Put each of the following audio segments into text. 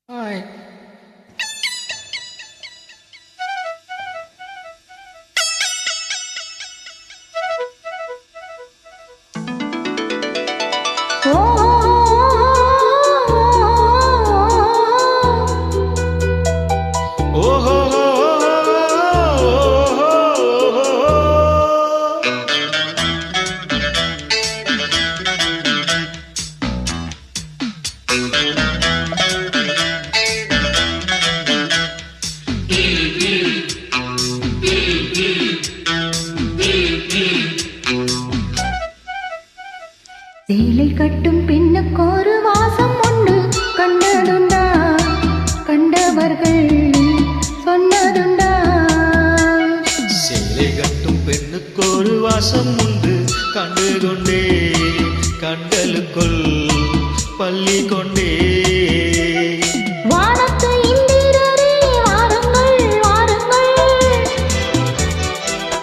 Hi. சேலை கட்டும் பெண்ணுக்கொரு வாசம் உண்டு, கண்டதுண்டா? கண்டவர்கள் சொன்னதுண்டா? சேலை கட்டும் பெண்ணுக்கொரு வாசம் உண்டு, கண்டு கொண்டே கண்களுக்குள் பள்ளி கொண்டே. வானத்து இந்திரரே வாருங்கள் வாருங்கள்,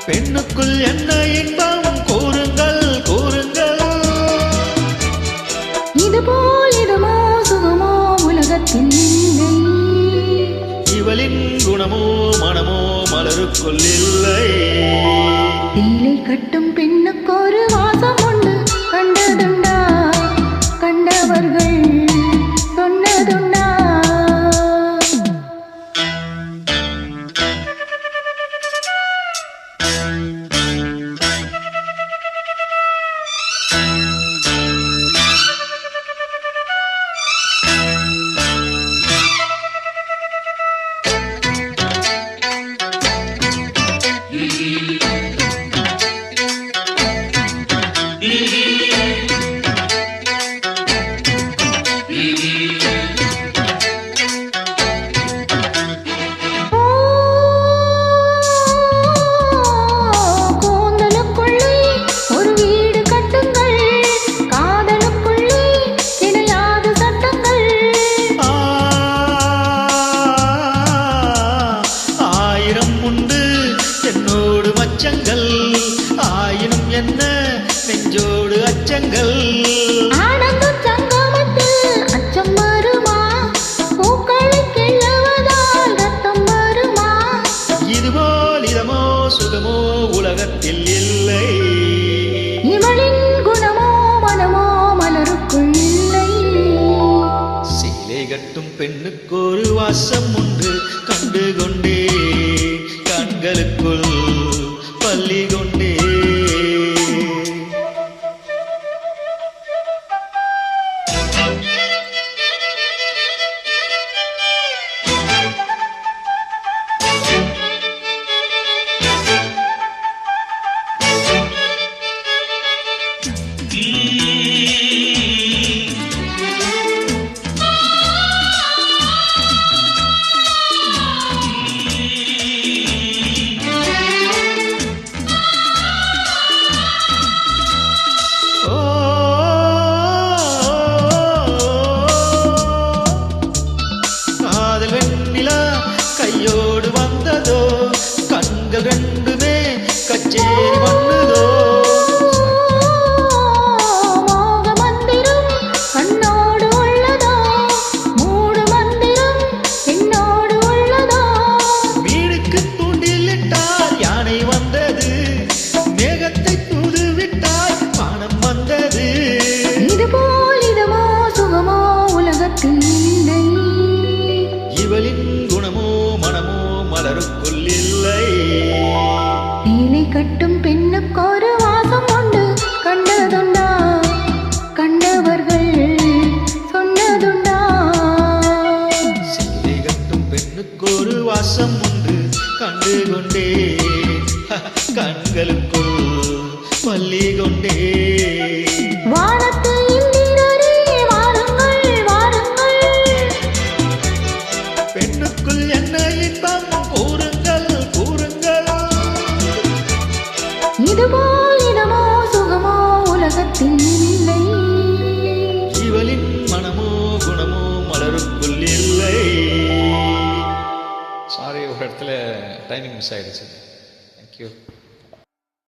பெண்ணுக்குள் என்ன இன்பம் கூறுங்கள் கூறுங்கள். இதுபோல் இதுமோ சுகமோ உலகத்தில் இல்லை, இவளின் குணமோ மனமோ மலருக்குள் இல்லை. சேலை கட்டும் பெண்ணுக்கொரு வாசம் உண்டு, கண்டதுண்டா? கண்டவர்கள் சொன்னதுண்டா? ஆயினும் என்ன நெஞ்சோடு அச்சங்கள். ஆனந்தம் சங்கமத்தில் அச்சம் வருமா? பூக்களை கிள்ளுவதால் ரத்தம் வருமா? இதுபோல் இதமோ சுகமோ உலகத்தில் இல்லை, இவளின் குணமோ மனமோ மலருக்குள் இல்லை. சேலை கட்டும் பெண்ணுக்கொரு வாசம் உண்டு, கண்டு கொண்டே கண்களுக்குள் பள்ளி கொண்டே. கையோடு வந்ததோ கண்கள் ரெண்டுமே கச்சேரி பண்ணுதோ. மோக மந்திரம் கண்ணோடு உள்ளதோ, மூடு மந்திரம் என்னோடு உள்ளதோ. வீடுக்கு தூண்டிலிட்டால் யானை வந்தது, மேகத்தை தூது விட்டால் வானம் வந்தது. இதுபோல் இதுமோ சுகமோ உலகத்தில் இல்லை, இவளின் குணமோ மனமோ மலருக்குள் இல்லை. சேலை கட்டும் பெண்ணுக்கொரு வாசம் உண்டு, கண்டதுண்டா? கண்டவர்கள் சொன்னதுண்டா? சேலை கட்டும் பெண்ணுக்கொரு வாசம் உண்டு, கண்டு கொண்டே கண்களுக்குள் பள்ளி கொண்டே. வானத்து இந்திரரே வாருங்கள் வாருங்கள், பெண்ணுக்குள் என்ன இன்பம் கூறுங்கள் கூறுங்கள். இதுபோல் இதமோ சுகமோ உலகத்தில் இல்லை, இவளின் மனமோ குணமோ மலருக்குள் இல்லை. சாரி, ஒரு இடத்துல டைமிங் மிஸ் ஆயிடுச்சு. தேங்க்யூ.